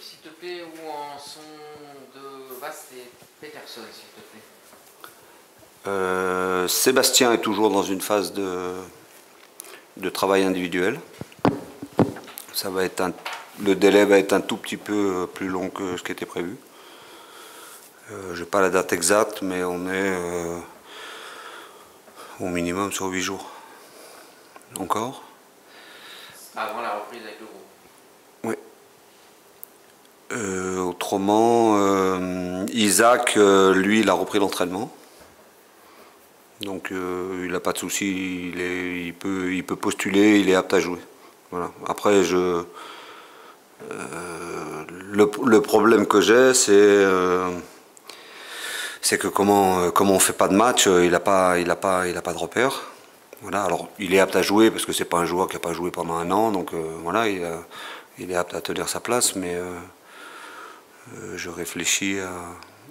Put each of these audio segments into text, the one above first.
s'il te plaît, où en sont de Bast et Peterson, s'il te plaît? Sébastien est toujours dans une phase de travail individuel. Ça va être le délai va être un tout petit peu plus long que ce qui était prévu. Je n'ai pas la date exacte, mais on est au minimum sur 8 jours. Encore. Avant la reprise avec le groupe. Oui. Autrement, Isaac, lui, il a repris l'entraînement. Donc il n'a pas de souci, il peut postuler, il est apte à jouer. Voilà. Après, le problème que j'ai, c'est que comment on fait pas de match, il n'a pas de repère. Voilà. Alors il est apte à jouer parce que c'est pas un joueur qui n'a pas joué pendant un an, donc voilà, il est apte à tenir sa place, mais je réfléchis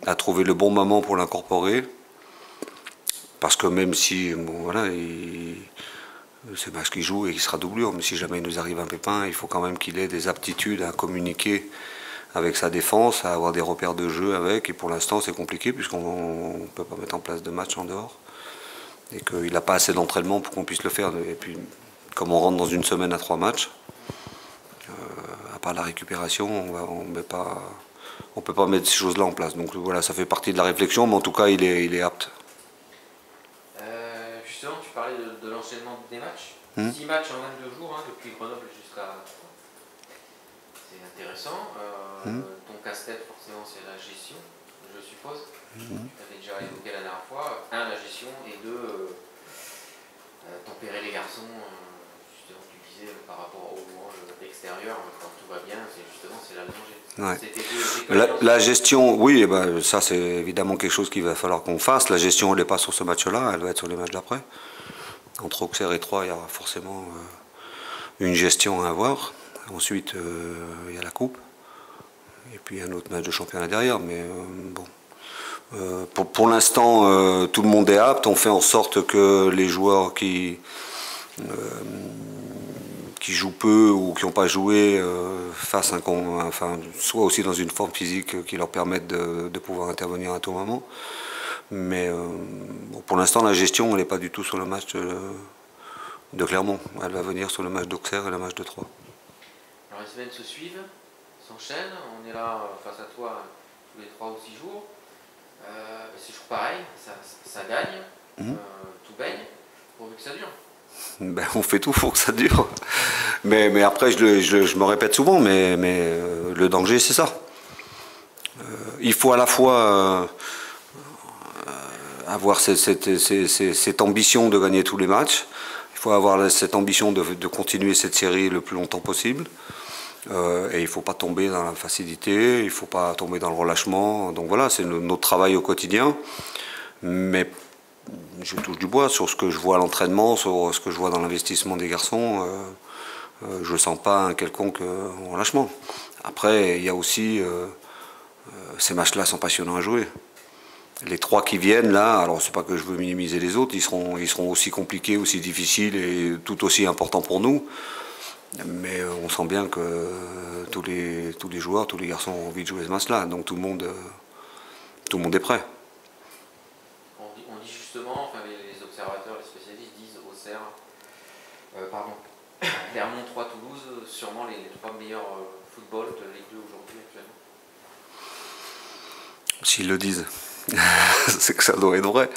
à trouver le bon moment pour l'incorporer. Parce que même si, bon, voilà, c'est un match qu'il joue et qu'il sera doublure, mais si jamais il nous arrive un pépin, il faut quand même qu'il ait des aptitudes à communiquer avec sa défense, à avoir des repères de jeu avec, et pour l'instant c'est compliqué puisqu'on ne peut pas mettre en place de match en dehors, et qu'il n'a pas assez d'entraînement pour qu'on puisse le faire. Et puis, comme on rentre dans une semaine à 3 matchs, à part la récupération, on ne peut pas mettre ces choses-là en place. Donc voilà, ça fait partie de la réflexion, mais en tout cas il est apte. Justement, tu parlais de l'enchaînement des matchs. 6 matchs en 22 jours, hein, depuis Grenoble jusqu'à... C'est intéressant. Ton casse-tête, forcément, c'est la gestion, je suppose. Tu avais déjà évoqué la dernière fois. 1, la gestion, et 2, tempérer les garçons. Justement, tu disais par rapport aux louanges extérieures, quand tout va bien, c'est la danger. Ouais. La gestion, oui, ben, ça c'est évidemment quelque chose qu'il va falloir qu'on fasse. La gestion, elle n'est pas sur ce match-là, elle va être sur les matchs d'après. Entre Auxerre et Troyes, il y aura forcément une gestion à avoir. Ensuite, il y a la coupe. Et puis un autre match de championnat derrière. Mais bon. Pour l'instant, tout le monde est apte. On fait en sorte que les joueurs qui jouent peu ou qui n'ont pas joué fassent soient aussi dans une forme physique qui leur permette de pouvoir intervenir à tout moment. Mais bon, pour l'instant, la gestion, elle n'est pas du tout sur le match de Clermont. Elle va venir sur le match d'Auxerre et le match de Troyes. Alors les semaines se suivent, s'enchaînent. On est là face à toi tous les 3 ou 6 jours. C'est toujours pareil, ça gagne, tout baigne, pourvu que ça dure. Ben, on fait tout pour que ça dure. Mais après, je me répète souvent, mais le danger, c'est ça. Il faut à la fois avoir cette ambition de gagner tous les matchs. Il faut avoir cette ambition de continuer cette série le plus longtemps possible. Et il ne faut pas tomber dans la facilité, il ne faut pas tomber dans le relâchement. Donc voilà, c'est notre travail au quotidien. Mais je touche du bois sur ce que je vois à l'entraînement, sur ce que je vois dans l'investissement des garçons. Je ne sens pas un quelconque relâchement. Après, il y a aussi... ces matchs-là sont passionnants à jouer. Les 3 qui viennent là, alors c'est pas que je veux minimiser les autres, ils seront aussi compliqués, aussi difficiles et tout aussi importants pour nous. Mais on sent bien que tous les joueurs, tous les garçons ont envie de jouer ce match-là, donc tout le monde est prêt. On dit justement, enfin les observateurs, les spécialistes disent Auxerre, Clermont, Troyes, Toulouse, sûrement les 3 meilleurs footballs de Ligue 2 aujourd'hui actuellement. S'ils le disent, c'est que ça doit être vrai.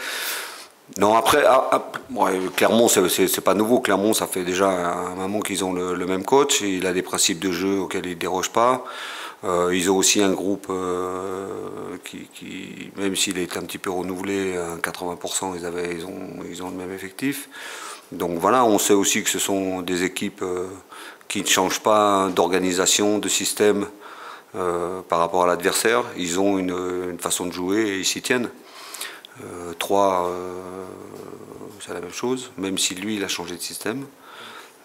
Non, après, ouais, Clermont, c'est pas nouveau. Clermont, ça fait déjà un moment qu'ils ont le même coach. Il a des principes de jeu auxquels il ne déroge pas. Ils ont aussi un groupe qui, même s'il est un petit peu renouvelé, à 80%, ils ont le même effectif. Donc voilà, on sait aussi que ce sont des équipes qui ne changent pas d'organisation, de système par rapport à l'adversaire. Ils ont une façon de jouer et ils s'y tiennent. 3, c'est la même chose, même si lui, il a changé de système.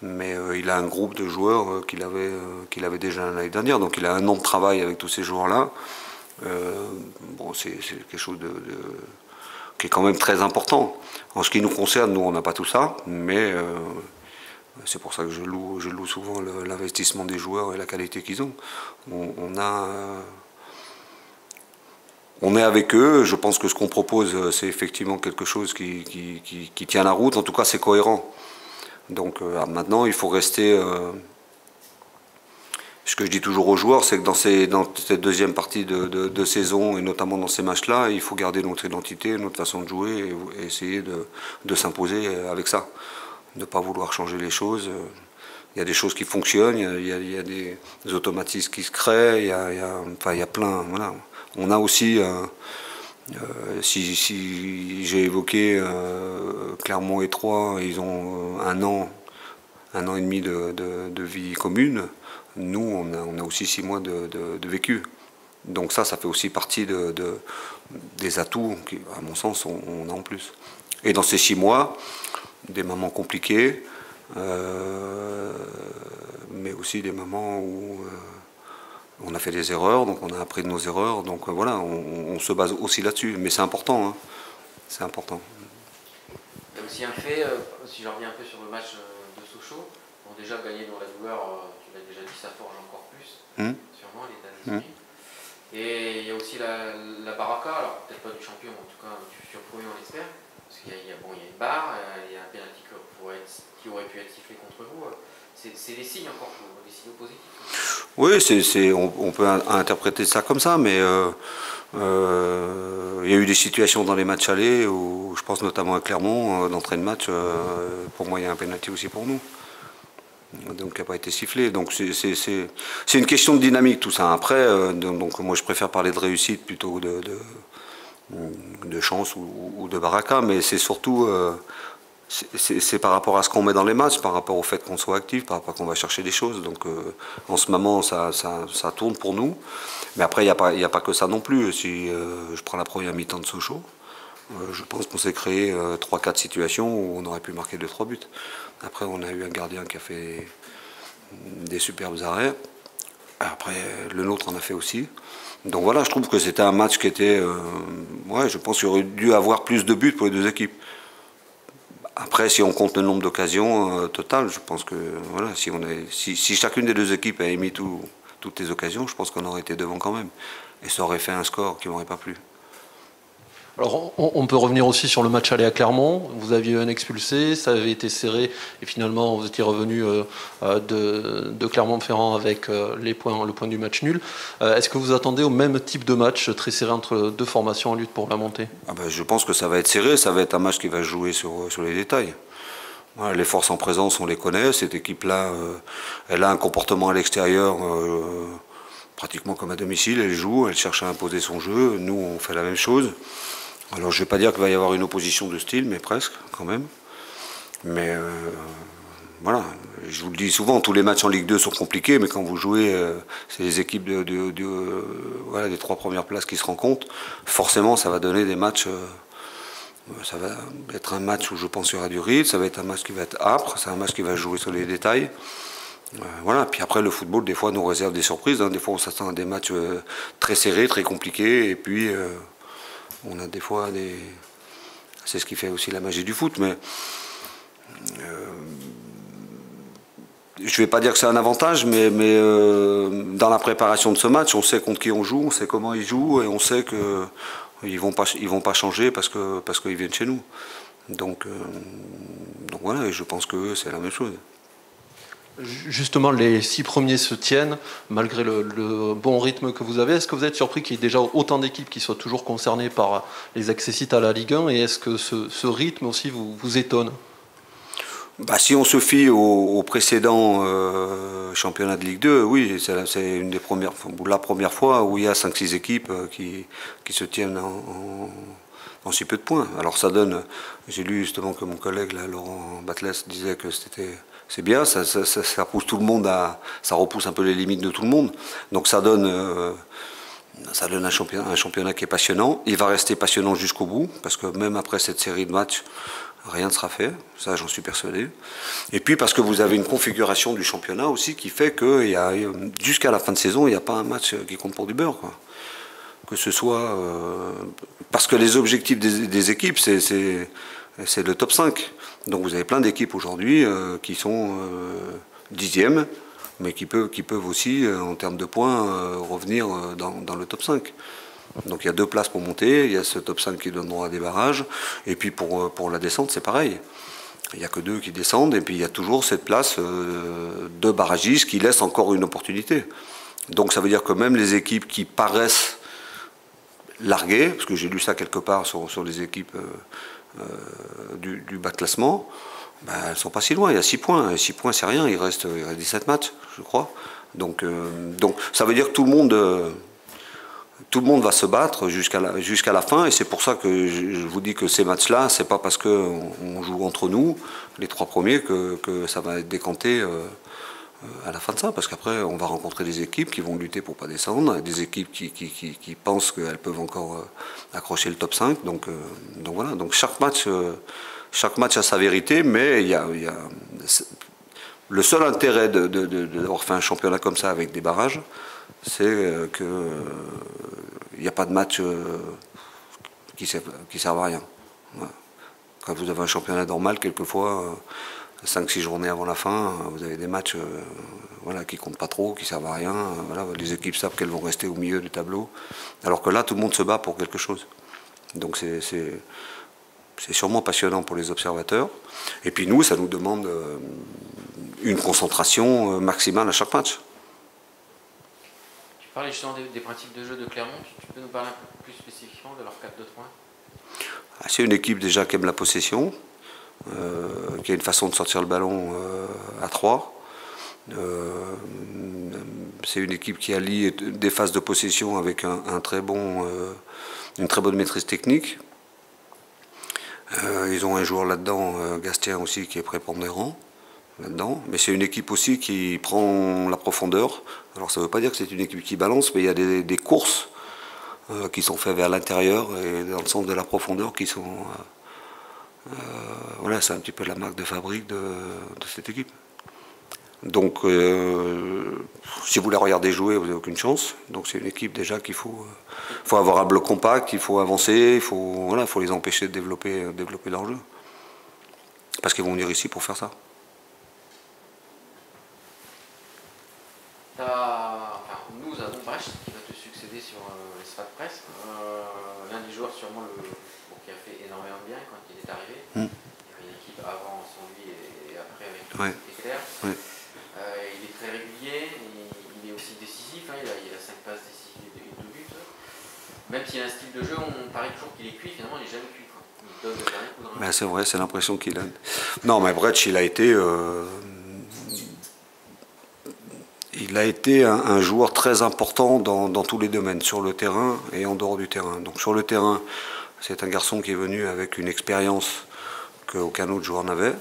Mais il a un groupe de joueurs qu'il avait déjà l'année dernière. Donc il a un an de travail avec tous ces joueurs-là. Bon, c'est quelque chose qui est quand même très important. En ce qui nous concerne, nous, on n'a pas tout ça. Mais C'est pour ça que je loue souvent l'investissement des joueurs et la qualité qu'ils ont. On est avec eux. Je pense que ce qu'on propose, c'est effectivement quelque chose qui tient la route. En tout cas, c'est cohérent. Donc maintenant, il faut rester... ce que je dis toujours aux joueurs, c'est que dans cette deuxième partie de saison, et notamment dans ces matchs-là, il faut garder notre identité, notre façon de jouer, et essayer de s'imposer avec ça. Ne pas vouloir changer les choses. Il y a des choses qui fonctionnent, il y a des automatismes qui se créent, il y a plein... Voilà. On a aussi... si j'ai évoqué Clermont et Troyes, ils ont un an et demi de vie commune. Nous, on a aussi 6 mois de vécu. Donc ça fait aussi partie des atouts qu'à mon sens, on a en plus. Et dans ces 6 mois, des moments compliqués, mais aussi des moments où on a fait des erreurs, donc on a appris de nos erreurs. Donc voilà, on se base aussi là-dessus. Mais c'est important, hein. C'est important. Il y a aussi un fait, si je reviens un peu sur le match de Sochaux, bon, déjà gagner dans la douleur, tu l'as déjà dit, ça forge encore plus, sûrement l'état d'esprit. Et il y a aussi la baraka, alors peut-être pas du champion, mais en tout cas du futur premier, on l'espère. Parce qu'il y a une barre, il y a un pénalty qui aurait pu être sifflé contre vous. C'est des signes encore, des signaux positifs. Oui, on peut interpréter ça comme ça, mais il y a eu des situations dans les matchs allés où je pense notamment à Clermont, d'entrée de match, pour moi il y a un pénalty aussi pour nous. Donc qui n'a pas été sifflé. Donc c'est une question de dynamique tout ça. Après, donc moi je préfère parler de réussite plutôt de chance ou de baraka, mais c'est surtout c'est par rapport à ce qu'on met dans les matchs, par rapport au fait qu'on soit actif, par rapport qu'on va chercher des choses. Donc en ce moment ça tourne pour nous. Mais après il n'y a pas que ça non plus. Si je prends la première mi-temps de Sochaux, je pense qu'on s'est créé 3-4 situations où on aurait pu marquer 2-3 buts. Après, on a eu un gardien qui a fait des superbes arrêts. Après, le nôtre en a fait aussi. Donc voilà, je trouve que c'était un match qui était... ouais, je pense qu'il aurait dû avoir plus de buts pour les deux équipes. Après, si on compte le nombre d'occasions total, je pense que voilà, si chacune des deux équipes a émis toutes les occasions, je pense qu'on aurait été devant quand même. Et ça aurait fait un score qui m'aurait pas plu. Alors, on peut revenir aussi sur le match aller à Clermont. Vous aviez un expulsé, ça avait été serré, et finalement vous étiez revenu de Clermont-Ferrand avec le point du match nul. Est-ce que vous attendez au même type de match très serré entre deux formations en lutte pour la montée? Je pense que ça va être serré, ça va être un match qui va jouer sur les détails. Voilà, les forces en présence, on les connaît. Cette équipe-là, elle a un comportement à l'extérieur pratiquement comme à domicile. Elle joue, elle cherche à imposer son jeu. Nous, on fait la même chose. Alors je ne vais pas dire qu'il va y avoir une opposition de style, mais presque quand même. Mais voilà, je vous le dis souvent, tous les matchs en Ligue 2 sont compliqués, mais quand vous jouez, c'est les équipes voilà, des 3 premières places qui se rencontrent. Forcément, ça va donner des matchs. Ça va être un match où je pense qu'il y aura du rythme, ça va être un match qui va être âpre, c'est un match qui va jouer sur les détails. Voilà, puis après le football, des fois, nous réserve des surprises. Hein. Des fois, on s'attend à des matchs très serrés, très compliqués, et puis... on a des fois des... C'est ce qui fait aussi la magie du foot, mais je ne vais pas dire que c'est un avantage, mais dans la préparation de ce match, on sait contre qui on joue, on sait comment ils jouent, et on sait qu'ils ne vont pas changer parce qu'ils viennent chez nous. Donc voilà, et je pense que c'est la même chose. Justement, les 6 premiers se tiennent, malgré le bon rythme que vous avez. Est-ce que vous êtes surpris qu'il y ait déjà autant d'équipes qui soient toujours concernées par les accessites à la Ligue 1? Et est-ce que ce rythme aussi vous étonne? Si on se fie au précédent championnat de Ligue 2, oui, c'est une des premières, la première fois où il y a 5-6 équipes qui se tiennent en si peu de points. Alors ça donne, j'ai lu justement que mon collègue là, Laurent Batles disait que c'est bien, ça pousse tout le monde ça repousse un peu les limites de tout le monde. Donc ça donne un championnat qui est passionnant. Il va rester passionnant jusqu'au bout, parce que même après cette série de matchs, rien ne sera fait, ça j'en suis persuadé. Et puis parce que vous avez une configuration du championnat aussi qui fait que jusqu'à la fin de saison, il n'y a pas un match qui compte pour du beurre, quoi. Que ce soit... parce que les objectifs des équipes, c'est le top 5. Donc vous avez plein d'équipes aujourd'hui qui sont 10e, mais qui peuvent aussi, en termes de points, revenir dans le top 5. Donc il y a 2 places pour monter, il y a ce top 5 qui donne droit à des barrages, et puis pour la descente, c'est pareil. Il n'y a que 2 qui descendent, et puis il y a toujours cette place de barragistes qui laissent encore une opportunité. Donc ça veut dire que même les équipes qui paraissent larguées, parce que j'ai lu ça quelque part sur les équipes du bas classement, ben, elles ne sont pas si loin, il y a 6 points. Et 6 points, c'est rien, il reste 17 matchs, je crois. Donc ça veut dire que tout le monde va se battre jusqu'à la fin, et c'est pour ça que je vous dis que ces matchs-là, c'est pas parce qu'on joue entre nous, les 3 premiers, que ça va être décanté à la fin de ça, parce qu'après on va rencontrer des équipes qui vont lutter pour pas descendre, des équipes qui pensent qu'elles peuvent encore accrocher le top 5, donc voilà, donc chaque match a sa vérité, mais il y a le seul intérêt d'avoir fait un championnat comme ça avec des barrages, c'est qu'il n'y a pas de match qui servent à rien. Voilà. Quand vous avez un championnat normal, quelquefois, 5-6 journées avant la fin, vous avez des matchs voilà, qui ne comptent pas trop, qui ne servent à rien. Voilà, les équipes savent qu'elles vont rester au milieu du tableau. Alors que là, tout le monde se bat pour quelque chose. Donc c'est sûrement passionnant pour les observateurs. Et puis nous, ça nous demande une concentration maximale à chaque match. Tu parlais justement des principes de jeu de Clermont. Tu peux nous parler un peu plus spécifiquement de leur 4-2-3 ? C'est une équipe déjà qui aime la possession, qui a une façon de sortir le ballon à 3. C'est une équipe qui allie des phases de possession avec une très bonne maîtrise technique. Ils ont un joueur là-dedans, Gastien aussi, qui est prépondérant là-dedans. Mais c'est une équipe aussi qui prend la profondeur. Alors ça ne veut pas dire que c'est une équipe qui balance, mais il y a des courses qui sont faites vers l'intérieur et dans le sens de la profondeur qui sont... voilà, c'est un petit peu la marque de fabrique de cette équipe. Donc, si vous la regardez jouer, vous n'avez aucune chance. Donc c'est une équipe déjà qu'il faut avoir un bloc compact, il faut avancer, il faut les empêcher de développer leur jeu. Parce qu'ils vont venir ici pour faire ça. Nous avons Brecht qui va te succéder sur l'espace de presse. L'un des joueurs sûrement qui a fait énormément de bien quand il est arrivé. Il y avait une équipe avant sans lui et après avec Éclair. Ouais. Il est très régulier, il est aussi décisif, il a 5 passes décisives et 2 buts. Même s'il a un style de jeu, on paraît toujours qu'il est cuit, finalement il n'est jamais cuit. Il donne le dernier coup dans la main. C'est vrai, c'est l'impression qu'il a. Non, mais Brecht, il a été un joueur très important dans tous les domaines, sur le terrain et en dehors du terrain. Donc sur le terrain, c'est un garçon qui est venu avec une expérience qu'aucun autre joueur n'avait.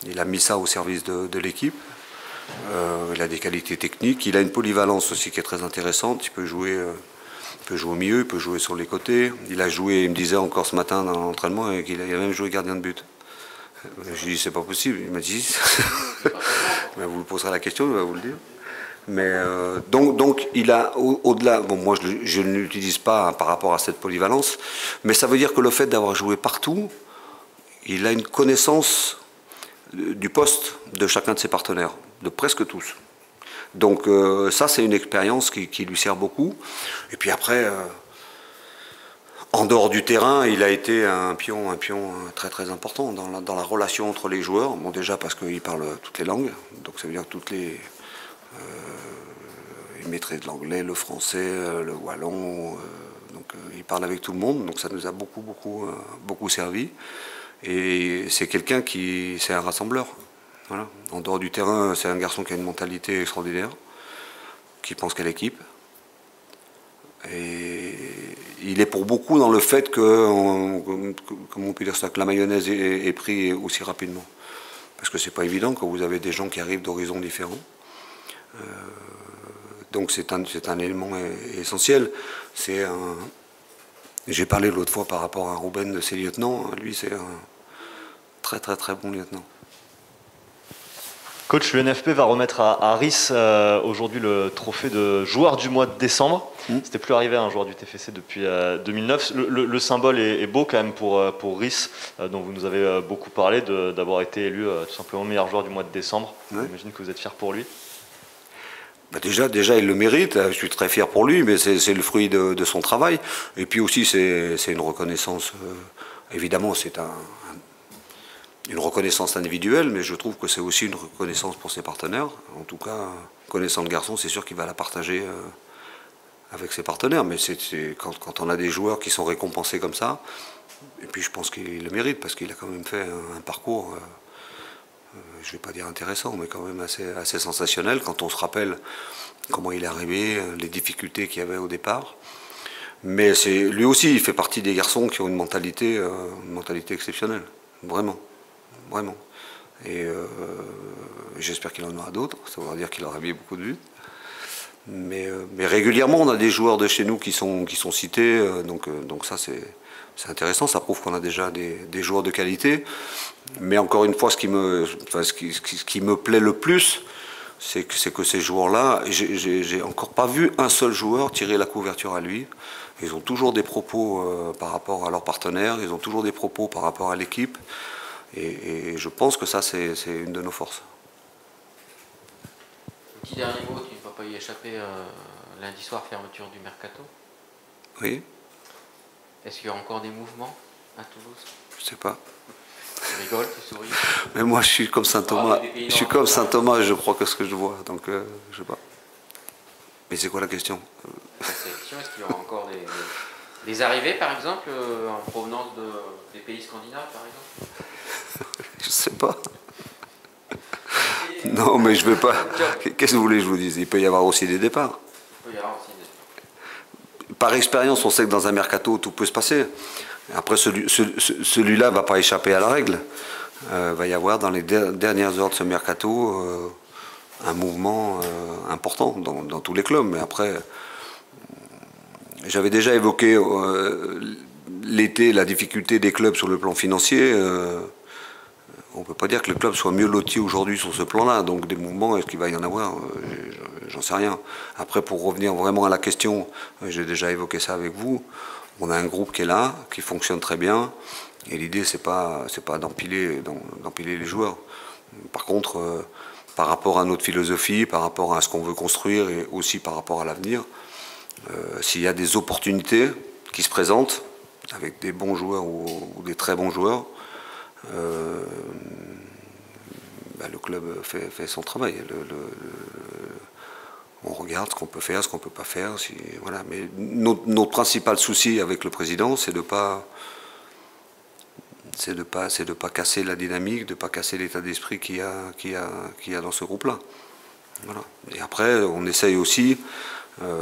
Il a mis ça au service de l'équipe. Il a des qualités techniques. Il a une polyvalence aussi qui est très intéressante. Il peut jouer au milieu, il peut jouer sur les côtés. Il a joué, il me disait encore ce matin dans l'entraînement, qu'il a même joué gardien de but. Je lui ai dit, c'est pas possible. Il m'a dit, vous lui poserez la question, il va vous le dire. Mais donc il a au-delà, bon moi je ne l'utilise pas par rapport à cette polyvalence, mais ça veut dire que le fait d'avoir joué partout, il a une connaissance du poste de chacun de ses partenaires, de presque tous. Donc ça c'est une expérience qui lui sert beaucoup. Et puis après, en dehors du terrain, il a été un pion très très important dans la relation entre les joueurs. Bon déjà parce qu'il parle toutes les langues, donc ça veut dire que il maîtrise l'anglais, le français, le wallon, donc il parle avec tout le monde, donc ça nous a beaucoup servi. Et c'est quelqu'un c'est un rassembleur. Voilà. En dehors du terrain, c'est un garçon qui a une mentalité extraordinaire, qui pense qu'à l'équipe. Et il est pour beaucoup dans le fait que, comment on peut dire ça, que la mayonnaise est prise aussi rapidement. Parce que c'est pas évident quand vous avez des gens qui arrivent d'horizons différents. Donc c'est un élément essentiel. J'ai parlé l'autre fois par rapport à Ruben de ses lieutenants. Lui, c'est un très très très bon lieutenant. Coach, l'UNFP va remettre à Ris aujourd'hui le trophée de joueur du mois de décembre. C'était plus arrivé à un joueur du TFC depuis 2009. Le symbole est beau quand même pour Ris, dont vous nous avez beaucoup parlé, d'avoir été élu tout simplement meilleur joueur du mois de décembre. Ouais. J'imagine que vous êtes fier pour lui. Bah déjà, il le mérite. Je suis très fier pour lui, mais c'est le fruit de son travail. Et puis aussi, c'est une reconnaissance. Évidemment, c'est une reconnaissance individuelle, mais je trouve que c'est aussi une reconnaissance pour ses partenaires. En tout cas, connaissant le garçon, c'est sûr qu'il va la partager avec ses partenaires. Mais quand on a des joueurs qui sont récompensés comme ça, et puis je pense qu'il le mérite, parce qu'il a quand même fait un parcours, je ne vais pas dire intéressant, mais quand même assez sensationnel, quand on se rappelle comment il est arrivé, les difficultés qu'il y avait au départ. Mais lui aussi, il fait partie des garçons qui ont une mentalité exceptionnelle, vraiment. Vraiment. Et j'espère qu'il en aura d'autres, ça voudra dire qu'il aura mis beaucoup de buts. Mais régulièrement, on a des joueurs de chez nous qui sont cités, donc ça c'est intéressant, ça prouve qu'on a déjà des joueurs de qualité. Mais encore une fois, ce qui me plaît le plus, c'est que ces joueurs-là, j'ai encore pas vu un seul joueur tirer la couverture à lui. Ils ont toujours des propos par rapport à leurs partenaires, ils ont toujours des propos par rapport à l'équipe. Et je pense que ça, c'est une de nos forces. Un petit dernier mot, tu ne vas pas y échapper. Lundi soir, fermeture du mercato. Oui. Est-ce qu'il y a encore des mouvements à Toulouse? Je sais pas. Tu rigoles, tu souris. Mais moi, je suis comme Saint Thomas. Je suis comme Saint Thomas et je crois que ce que je vois. Donc, je sais pas. Mais c'est quoi la question? Est-ce qu'il y aura encore des arrivées, par exemple, en provenance des pays scandinaves, par exemple? Je sais pas. Non, mais je veux pas. Qu'est-ce que vous voulez que je vous dise? Il peut y avoir aussi des départs. Il peut y avoir aussi des départs. Par expérience, on sait que dans un mercato, tout peut se passer. Après, celui-là ne va pas échapper à la règle. Il va y avoir dans les dernières heures de ce mercato un mouvement important dans tous les clubs. Mais après, j'avais déjà évoqué l'été la difficulté des clubs sur le plan financier. On ne peut pas dire que le club soit mieux loti aujourd'hui sur ce plan-là. Donc des mouvements, est-ce qu'il va y en avoir? J'en sais rien. Après, pour revenir vraiment à la question, j'ai déjà évoqué ça avec vous, on a un groupe qui est là, qui fonctionne très bien. Et l'idée, c'est pas d'empiler les joueurs. Par contre, par rapport à notre philosophie, par rapport à ce qu'on veut construire et aussi par rapport à l'avenir, s'il y a des opportunités qui se présentent avec des bons joueurs ou des très bons joueurs, le club fait son travail. On regarde ce qu'on peut faire, ce qu'on ne peut pas faire. Voilà. Mais notre principal souci avec le président, c'est de pas casser la dynamique, de ne pas casser l'état d'esprit qu'il y a dans ce groupe-là. Voilà. Et après, on essaye aussi,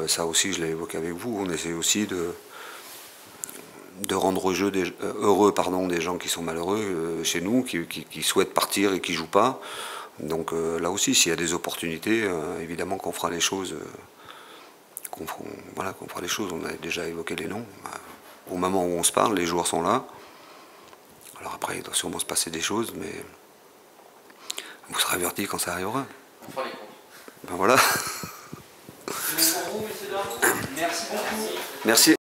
ça aussi je l'ai évoqué avec vous, on essaye aussi de rendre heureux des gens qui sont malheureux chez nous, qui souhaitent partir et qui ne jouent pas. Donc là aussi, s'il y a des opportunités, évidemment qu'on fera les choses. Qu'on fera les choses. On a déjà évoqué les noms. Au moment où on se parle, les joueurs sont là. Alors après, il doit sûrement se passer des choses, mais vous serez avertis quand ça arrivera. On fera les comptes. Ben voilà. C'est bon pour vous, messieurs dames. Merci beaucoup. Merci.